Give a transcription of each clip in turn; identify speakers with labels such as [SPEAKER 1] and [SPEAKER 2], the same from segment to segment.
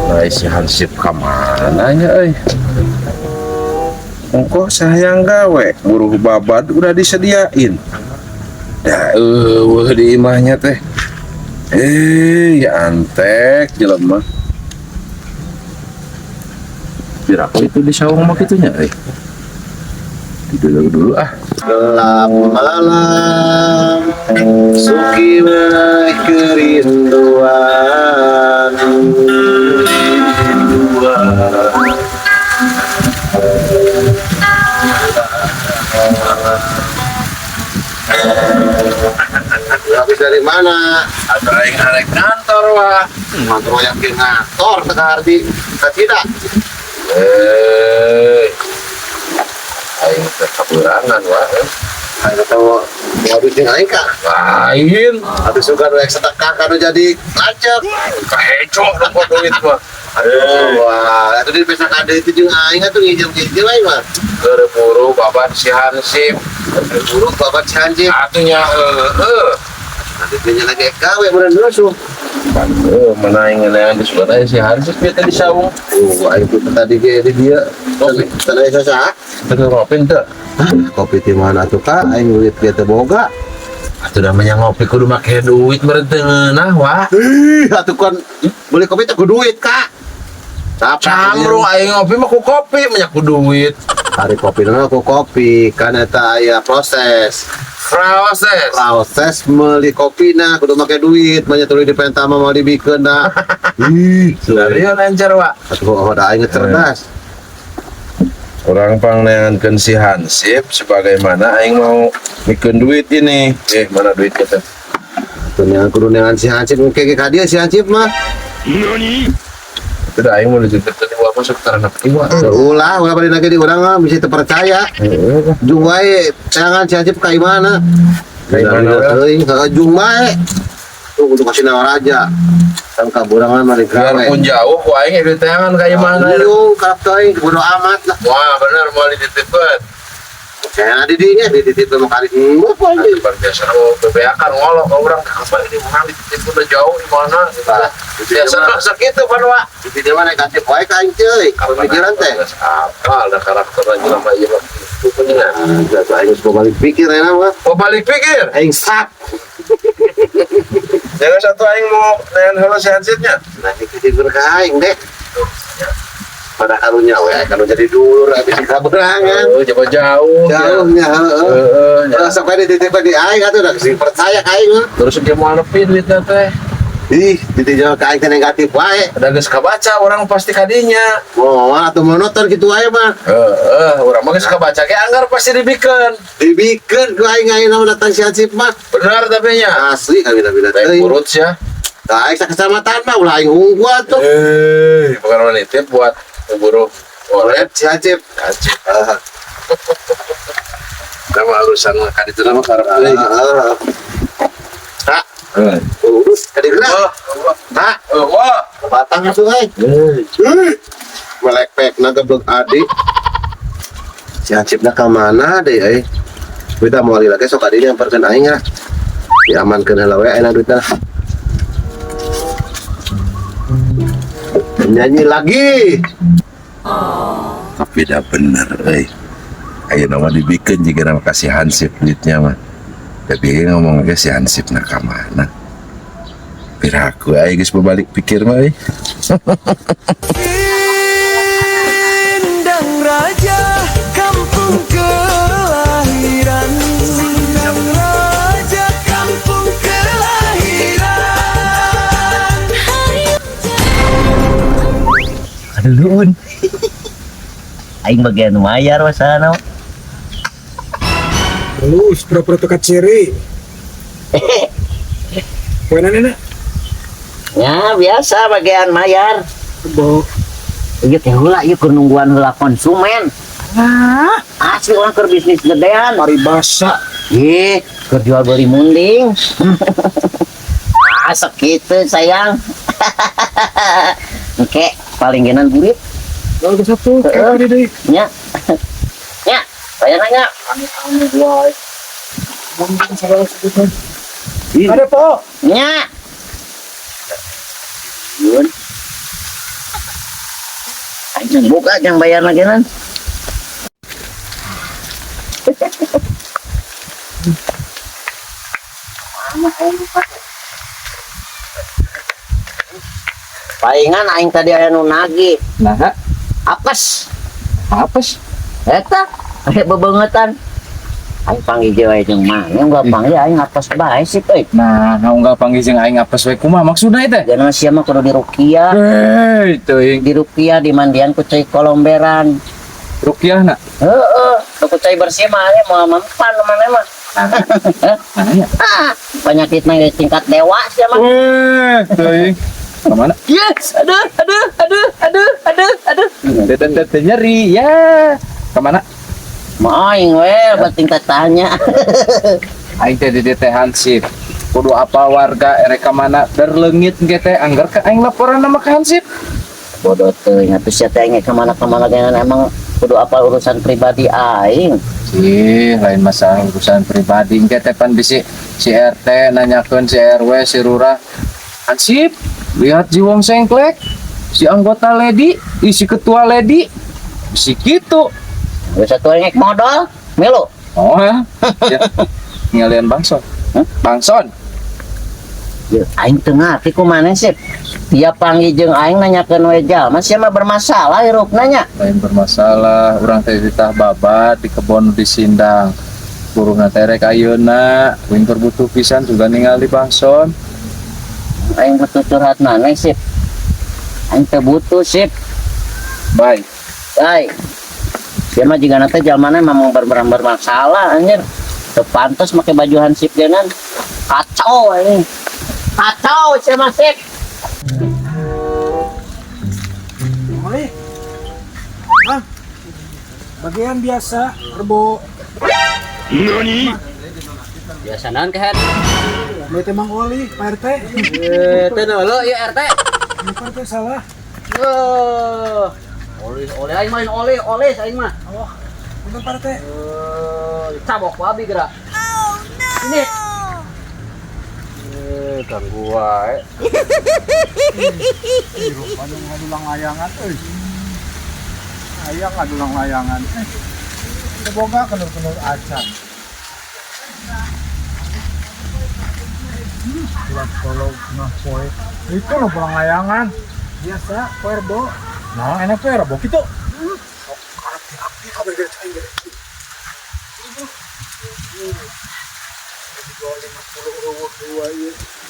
[SPEAKER 1] Nah, si Hansip kemana ya, Engkau sayang gawe, buruh babad udah disediain. Dah, di imahnya teh. Ya antek jelema. Biar aku itu di sawung mah kitunya, Tidur dulu ah.
[SPEAKER 2] Gelap malam, sunyi kerinduan. Habis dari mana?
[SPEAKER 1] Ada yang arek kantor wah.
[SPEAKER 2] Mantul yakin ngator sekarang di tidak.
[SPEAKER 1] Aing teh kaburangan wah.
[SPEAKER 2] Ayo tahu habisnya aing kak.
[SPEAKER 1] Lain.
[SPEAKER 2] Habis suka rek setekak kan jadi lacak.
[SPEAKER 1] Kaheco dapat duit mah.
[SPEAKER 2] Aduh, wah, itu di pesta kade itu jeung aing atuh ngijam-ngijam aing mah.
[SPEAKER 1] Gerburu babat si Hansip.
[SPEAKER 2] Buruk babat si Hansip.
[SPEAKER 1] Atunya
[SPEAKER 2] Nanti dia lagi gawe bener dulu su.
[SPEAKER 1] Menaing di sebelah si Hansip dia tadi sawung.
[SPEAKER 2] Aing tuh tadi dia kopi. Tadi saya
[SPEAKER 1] Betul ngopin tuh.
[SPEAKER 2] kopi di mana tuh kak? Aing duit dia teh boga.
[SPEAKER 1] Atuh namanya ngopi kudu make duit merentengeunah wah.
[SPEAKER 2] Atuh kan beli kopi teh ku duit kak.
[SPEAKER 1] Camrung aing ngopi mah ku kopi banyak ku duit.
[SPEAKER 2] Hari kopi nama aku kopi kan eta aya proses meuli kopina kudu make duit banyak tulis di pentama mau dibikeun da.
[SPEAKER 1] Selario lancar wa.
[SPEAKER 2] Atuh da aing cerdas.
[SPEAKER 1] Orang pangnengankeun si Hansip sebagaimana aing mau mikeun duit ini. Mana duitnya teh?
[SPEAKER 2] Atuh yang kudu neangan si Hansip ngeke ka dia si Hansip mah.
[SPEAKER 1] Itu dah aing mau dijutet di bawah masuk tarana kiwa.
[SPEAKER 2] Ulah balik lagi di urang mah bisa terpercaya. Jung wae jangan si Hansip ka imana.
[SPEAKER 1] Ka imana
[SPEAKER 2] euy, jung wae. Tuh kudu kasih nawa raja. Kan kaburangan mah gawe.
[SPEAKER 1] Biarpun jauh ku aing di tangan ka imana.
[SPEAKER 2] Yung karep teuing bodo amat lah.
[SPEAKER 1] Wah, bener mau dititipkeun.
[SPEAKER 2] Saya didinya dititip sama kali minggu apa aja.
[SPEAKER 1] Biasa bebeakan ngolok ka urang apa ini urang dititip udah jauh di mana gitu. Biasa gitu pan wa.
[SPEAKER 2] Di dia mana negatif wae ka aing teh. Pemikiran teh.
[SPEAKER 1] Apa ada karakter jelema ieu mah. Punya.
[SPEAKER 2] Biasa aing geus balik pikir enak mah.
[SPEAKER 1] Mau balik pikir.
[SPEAKER 2] Aing sak.
[SPEAKER 1] Jangan satu aing mau nean heula si Hansipnya.
[SPEAKER 2] Nah iki berkah aing deh. Pada karunya we kalau jadi dulur habis kaburangan.
[SPEAKER 1] Jauh.
[SPEAKER 2] Jauhnya heeh. Terus sampai dititip di aing atuh udah sih percaya ka aing mah.
[SPEAKER 1] Terus dia mau nepi duitnya teh.
[SPEAKER 2] Ih, ditijal ka aing teh negatif wae.
[SPEAKER 1] Ada geus kabaca orang pasti kadinya.
[SPEAKER 2] Oh, atuh monoton kitu wae mah.
[SPEAKER 1] Urang mah geus kabaca ge anggar pasti dibikeun.
[SPEAKER 2] Dibikeun ku aing ayeuna datang si Hansip mah.
[SPEAKER 1] Benar tapi nya.
[SPEAKER 2] Asli kabina-bina
[SPEAKER 1] Baik
[SPEAKER 2] teuing.
[SPEAKER 1] urut ya.
[SPEAKER 2] Tah aing kecamatan mah ulah aing unggul atuh.
[SPEAKER 1] Bukan nitip buat buru
[SPEAKER 2] Oret si Hansip.
[SPEAKER 1] Nama urusan kan itu nama karena
[SPEAKER 2] Kak, urus kadi gerak. Kak,
[SPEAKER 1] wah
[SPEAKER 2] batang atuh euy. Melek-pek geblek adik. Si Hansipna ka mana deui euy? Kita mau lagi sok adi nyamperkeun aing lah. Diamankeun heula we ayeuna duitna. Nyanyi lagi.
[SPEAKER 1] tapi dah bener ayo nama dibikeun jika nama kasih Hansip duitnya mah tapi ngomong ke si Hansip nak mana piraku ayo geus berbalik pikir mah
[SPEAKER 3] Sindang Raja kampung kelahiran. Sindang Raja kampung kelahiran.
[SPEAKER 4] Aduh luun. Aing bagian mayar wasana.
[SPEAKER 5] Halus, pura-pura tekat ciri. Poenan enak.
[SPEAKER 4] Ya biasa bagian mayar.
[SPEAKER 5] Bo,
[SPEAKER 4] Ieu teh heula ieu keur nungguan heula konsumen. Asli orang keur bisnis gedean.
[SPEAKER 5] mari basa.
[SPEAKER 4] Ih, keur jual beli munding. Asok gitu sayang. Oke, paling genan burit.
[SPEAKER 5] Kalau ada satu, kayak deh.
[SPEAKER 4] Nya. Nya, saya nanya.
[SPEAKER 5] Aneh-aneh wae. Mungkin salah sebutan.
[SPEAKER 4] Ih,
[SPEAKER 5] Ada po.
[SPEAKER 4] nya. Yun. Buka yang bayar lagi nan. Palingan aing tadi aya nu nagih.
[SPEAKER 5] Nah,
[SPEAKER 4] Apes.
[SPEAKER 5] apes.
[SPEAKER 4] Eta aya bebeungetan. Aing panggil je wae jeung mana enggak panggil aing apes bae sih euy.
[SPEAKER 5] Nah, unggal panggil jeung aing apes we kumaha maksudna teh?
[SPEAKER 4] Jangan sia mah kudu dirukiah.
[SPEAKER 5] Teuing
[SPEAKER 4] Di rupiah di mandian ku cai kolomberan.
[SPEAKER 5] rukiahna.
[SPEAKER 4] Heeh, ku cai bersih mah aya moal mempan mana mah. Penyakit mah tingkat dewa sia mah.
[SPEAKER 5] Teuing. Kemana?
[SPEAKER 4] Yes, aduh.
[SPEAKER 5] Tete nyeri ya. Kemana?
[SPEAKER 4] Mau aing we bating tanya.
[SPEAKER 5] Aing teh di teh Hansip. Kudu apa warga erek ka mana derleungit ge teh anggar ka aing laporan nama ka Hansip.
[SPEAKER 4] Bodoh teuing atuh sia teh engke kemana-kemana dengan emang kudu apa urusan pribadi aing.
[SPEAKER 5] Ih, lain masalah urusan pribadi. Engke teh pan bisi si RT nanyakeun si RW si Lurah. Hansip, lihat Jiwong Sengklek, si anggota Ledi, si ketua Ledi, si gitu.
[SPEAKER 4] Geus atuh engke modal, melo.
[SPEAKER 5] Oh ya, ya. Ngalian Bangson. Bangson.
[SPEAKER 4] Ya, aing teu ngarti kumaha sih. Dia panggil jeung aing nanyakeun we jalma sia mah bermasalah hirupna nya.
[SPEAKER 5] Lain bermasalah, orang teh ditah babat di kebon di Sindang. Burungna teh rek ayeuna, winter butuh pisan juga ningali Bangson.
[SPEAKER 4] Aing butuh curhat maneh sip. Aing teu butuh sip.
[SPEAKER 5] Baik.
[SPEAKER 4] Hai. Dia mah jigana teh jalmana memang bermasalah anjir. Teu pantes make baju hansip geunan. Kacau ini. Kacau sia mah sip.
[SPEAKER 6] Boleh? Hah? Bagian biasa, rebo.
[SPEAKER 4] Biasa naon kehet?
[SPEAKER 6] Bete Mang Oli, Pak RT.
[SPEAKER 4] Teu nolo ieu RT.
[SPEAKER 6] Ini Pak RT salah.
[SPEAKER 4] Oleh aing main oleh aing mah.
[SPEAKER 6] Oh, bukan Pak RT.
[SPEAKER 4] Cabok babi gerak. Ini
[SPEAKER 5] Ganggu wae.
[SPEAKER 6] Rupanya ngadulang layangan, euy. Ayang ngadulang layangan. Semoga kenur-kenur acan. Surat tolong nah poe. Itu lo pulang layangan. Biasa, poerbo. Nah, enak tuh rebo gitu. Api kabar dari aing.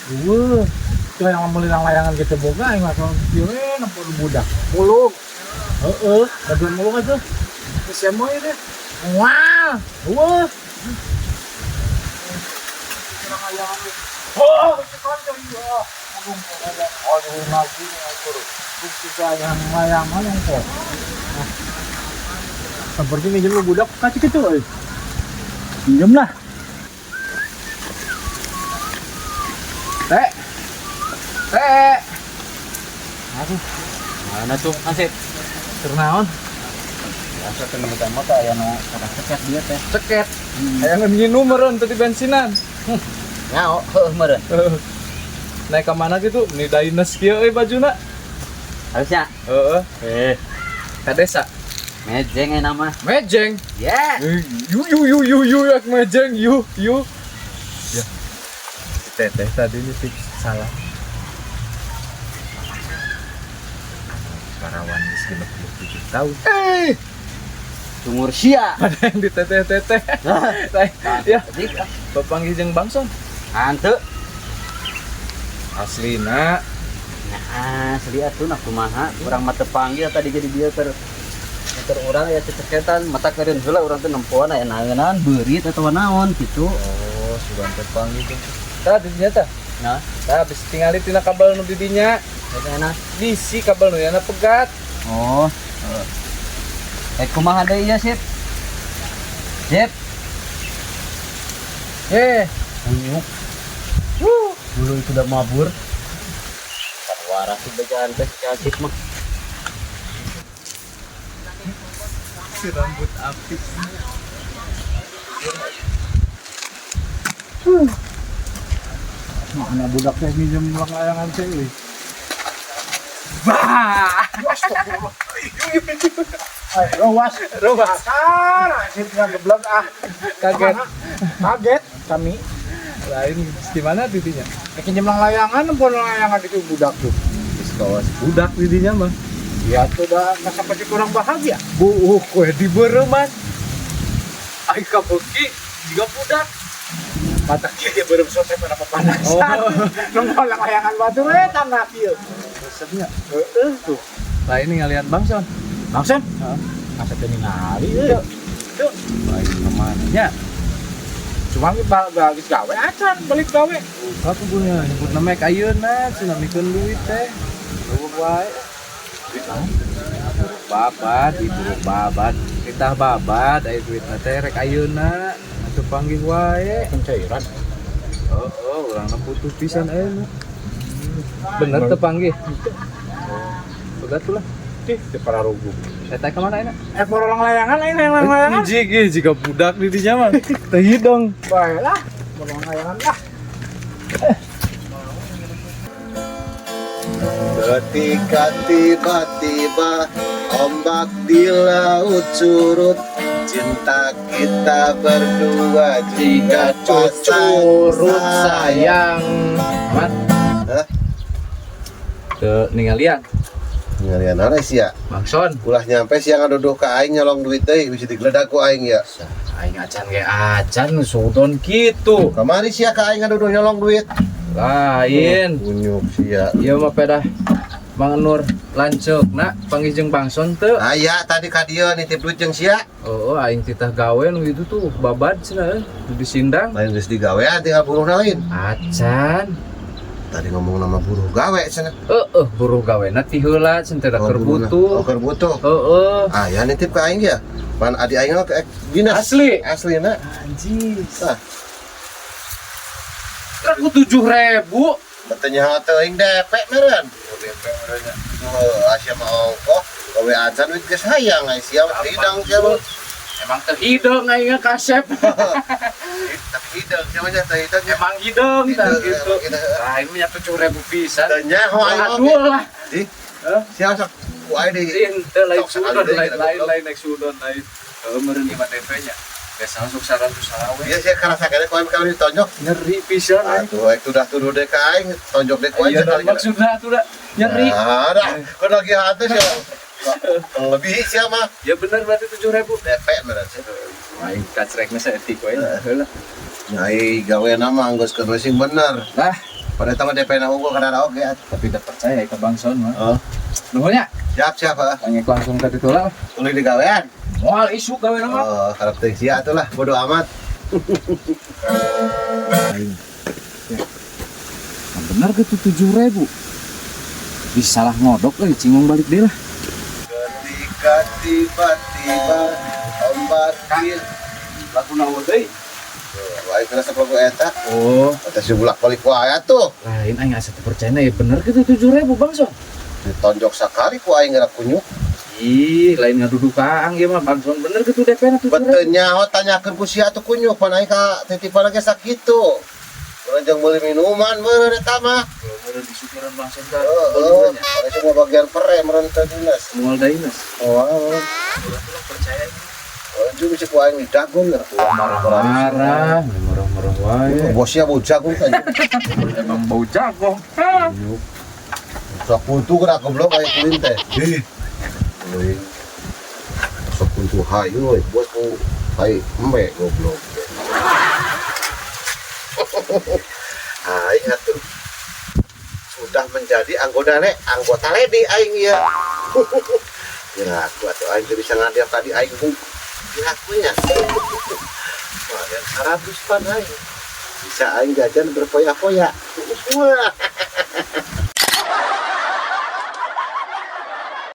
[SPEAKER 6] Itu yang melilang layangan gitu boga yang langsung kira nampak budak mulung bagian mulung aja bisa mau ini wah layangan yang kok seperti minjem lu budak kasih gitu minjem lah. Teh. Aduh. Mana tuh Hansip? Ternaon?
[SPEAKER 4] biasa teh mah teh aya nu kada ceket dia teh.
[SPEAKER 5] Ceket. Aya ngeunyi numereun teh di bensinan.
[SPEAKER 4] Nyao, heuh meureun.
[SPEAKER 5] Naik ka mana gitu? Ni daines kieu euy bajuna.
[SPEAKER 4] Harusnya
[SPEAKER 5] Heeh. Ka desa.
[SPEAKER 4] mejeng aya nama.
[SPEAKER 5] Mejeng.
[SPEAKER 4] Ya.
[SPEAKER 5] Yu yak mejeng yu. Ya. Si Teteh tadi ini fix salah. Parawan geus 67 tahun.
[SPEAKER 4] Sumur sia.
[SPEAKER 5] Ada yang di teteh. Ya, bapanggih jeung Bangson.
[SPEAKER 4] Hanteu.
[SPEAKER 5] Aslina
[SPEAKER 4] Nah, asli atuh nah kumaha urang mah teu panggil tadi jadi dia ter urang ya ceceketan mata keureun heula urang teh nempoan aya naeunan beurit atawa naon gitu.
[SPEAKER 5] oh sudah terpanggil jeung tah di dinya tah.
[SPEAKER 4] Nah,
[SPEAKER 5] Tah bisa tingali tina kabel nu di dinya.
[SPEAKER 4] enak.
[SPEAKER 5] Bisi kabel nu yana pegat.
[SPEAKER 4] Oh. Kumaha deui ya, Sip? Sip. Unyuk. Dulu itu udah mabur. Waras sih bacaan teh Sip mah.
[SPEAKER 5] Si rambut api.
[SPEAKER 6] Mana budak teh minjem ulang layangan teh euy.
[SPEAKER 5] Bah.
[SPEAKER 6] Ruas. Kasar, hansipnya geblek ah.
[SPEAKER 5] Kaget.
[SPEAKER 6] Kaget kami.
[SPEAKER 5] Lain gimana tidinya?
[SPEAKER 6] Bikin jemlang layangan, pun layangan itu budak tuh.
[SPEAKER 5] Kawas budak tidinya mah.
[SPEAKER 6] Ya tuh udah nggak sampai kurang bahagia.
[SPEAKER 5] Kue di bereman. Ai kabeuki juga budak.
[SPEAKER 6] Mata kia belum selesai pada pepanasan. Nunggu layangan batu tanah kia.
[SPEAKER 5] Resepnya.
[SPEAKER 6] Tuh.
[SPEAKER 5] Lain ngalian Bangson.
[SPEAKER 6] Langsung? Masa ningali ya. Tuh.
[SPEAKER 5] Lain kemana? Ya.
[SPEAKER 6] Cuma bagi gawe acan balik gawe.
[SPEAKER 5] Aku punya nyebut nama ayeuna cenah mikeun duit teh. Lu wae. Babat itu babat. Kita babat aya duitna teh rek ayeuna. Atuh panggih wae.
[SPEAKER 6] Pencairan.
[SPEAKER 5] Oh, urang butuh pisan ayeuna. Bener teu panggih. Begat tuh lah.
[SPEAKER 6] Di para rugu.
[SPEAKER 5] Eta ka mana enak?
[SPEAKER 6] Porong layangan lain yang layangan.
[SPEAKER 5] Jika budak di dinya mah. Teu hidung.
[SPEAKER 6] Baiklah, porong layangan lah.
[SPEAKER 2] Ketika tiba-tiba ombak di laut surut, cinta kita berdua juga
[SPEAKER 5] Curut sayang. Mat.
[SPEAKER 2] Hah?
[SPEAKER 5] Teu ningalian.
[SPEAKER 2] Ngalianอะไรsih ya?
[SPEAKER 5] Bangson.
[SPEAKER 2] Ulah nyampe siang ngaduduh ka aing nyolong duit deui bisa digeledak ku aing ya.
[SPEAKER 5] Aing acan ge acan sudon kitu.
[SPEAKER 2] Kamari sia ka aing ngaduduh nyolong duit.
[SPEAKER 5] Lain.
[SPEAKER 2] Kunyuk sia.
[SPEAKER 5] Ieu mah pedah Mang Nur lanceukna panggih jeung Bangson teu.
[SPEAKER 2] Aya tadi ka dieu nitip duit jeung sia.
[SPEAKER 5] Oh, aing titah gawe nu itu tuh babad cenah di sindang.
[SPEAKER 2] Lain geus digawean tinggal buruh lain.
[SPEAKER 5] Acan.
[SPEAKER 2] Tadi ngomong nama buruh gawe cenah.
[SPEAKER 5] Buruh gawena ti heula cenah teh keur butuh.
[SPEAKER 2] Keur butuh.
[SPEAKER 5] Heeh.
[SPEAKER 2] Aya nitip ka aing ya. Pan adi aing mah ke dinas.
[SPEAKER 5] Asli.
[SPEAKER 2] Aslina.
[SPEAKER 5] Anjing.
[SPEAKER 2] Tah,
[SPEAKER 5] Aku 7.000.
[SPEAKER 2] betenya teuing DP meureun. DP meureunnya. Asia mah ongkoh gawe acan duit geus hayang ai sia hidang sia mah.
[SPEAKER 5] Emang teu hidung aing kasep.
[SPEAKER 2] Tapi hidang sia mah teh hidang
[SPEAKER 5] Emang hidung tah gitu.
[SPEAKER 2] Kita
[SPEAKER 5] Aing mah 7.000 pisan.
[SPEAKER 2] teu nyaho aing mah.
[SPEAKER 5] Aduh lah.
[SPEAKER 2] Ih, sia sak ku aing deui.
[SPEAKER 5] Teu lain sudon lain naik sudon lain. Heuh meureun 5 DP-nya. Biasa masuk 100 salawe.
[SPEAKER 2] Iya sia karasa kene ku aing kali ditonjok.
[SPEAKER 5] Nyeri pisan aing.
[SPEAKER 2] Atuh aing udah tuduh deh ka aing tonjok deh ku aing
[SPEAKER 5] Iya
[SPEAKER 2] sekali.
[SPEAKER 5] maksudna tuh dah nyeri.
[SPEAKER 2] Nah, dah, kau lagi hantu sih. Lebih sih mah.
[SPEAKER 5] Ya bener berarti 7.000.
[SPEAKER 2] DP meureun sih.
[SPEAKER 5] Aing kacrekna saeutik we. Heula.
[SPEAKER 2] Nyai gawe nama geus keur sing bener.
[SPEAKER 5] Lah,
[SPEAKER 2] Pada tamu DP na unggul kada oge.
[SPEAKER 5] tapi udah percaya ke Bang Son mah.
[SPEAKER 2] Oh,
[SPEAKER 5] Nuhun nya.
[SPEAKER 2] siap ah.
[SPEAKER 5] Tanya langsung ke ditu lah.
[SPEAKER 2] Tuluy digawean.
[SPEAKER 5] Moal isu gawe nama.
[SPEAKER 2] Oh, harap teh sia atuh lah, bodo amat.
[SPEAKER 5] Bener gitu 7.000. Bisa salah ngodok euy cingong balik deh lah.
[SPEAKER 2] Ketika tiba-tiba ombak di
[SPEAKER 5] Lagu naon deui?
[SPEAKER 2] Wae kena lagu eta.
[SPEAKER 5] Oh,
[SPEAKER 2] Eta si bulak-balik wae atuh.
[SPEAKER 5] lain aing asa teu percaya ya bener gitu 7.000 Bang Son.
[SPEAKER 2] Ditonjok sakali ku aing gerak kunyuk.
[SPEAKER 5] Ih, lain ngaduduk kaang ieu mah Bang Son bener gitu DP-na 7.000.
[SPEAKER 2] Benteu nyaho tanyakeun ku sia atuh kunyuk pan aing ka titipan ge sakitu. Urang jeung meuli minuman meureun eta mah.
[SPEAKER 5] Meureun disukeureuan Bang Son ka.
[SPEAKER 2] Heeh. Ada semua bagian pere meureun teh dinas.
[SPEAKER 5] Moal dainas.
[SPEAKER 2] Oh,
[SPEAKER 5] Percaya
[SPEAKER 2] oh, itu bisa ku aing didagun lah.
[SPEAKER 5] marah-marah wae.
[SPEAKER 2] Bosnya bau jagung kan.
[SPEAKER 5] Emang bau jago.
[SPEAKER 2] Sok puntu gerak goblok aya kulin teh. Ih. Euy. Sok puntu hayu we, bos ku hai embe goblok. Aing atuh. Sudah menjadi anggota ledi aing ya. Kira aku atuh aing teu bisa ngadiap tadi aing kira-akunya. Wah, dan 100 pan aing. Bisa aing jajan berfoya-foya. Wah.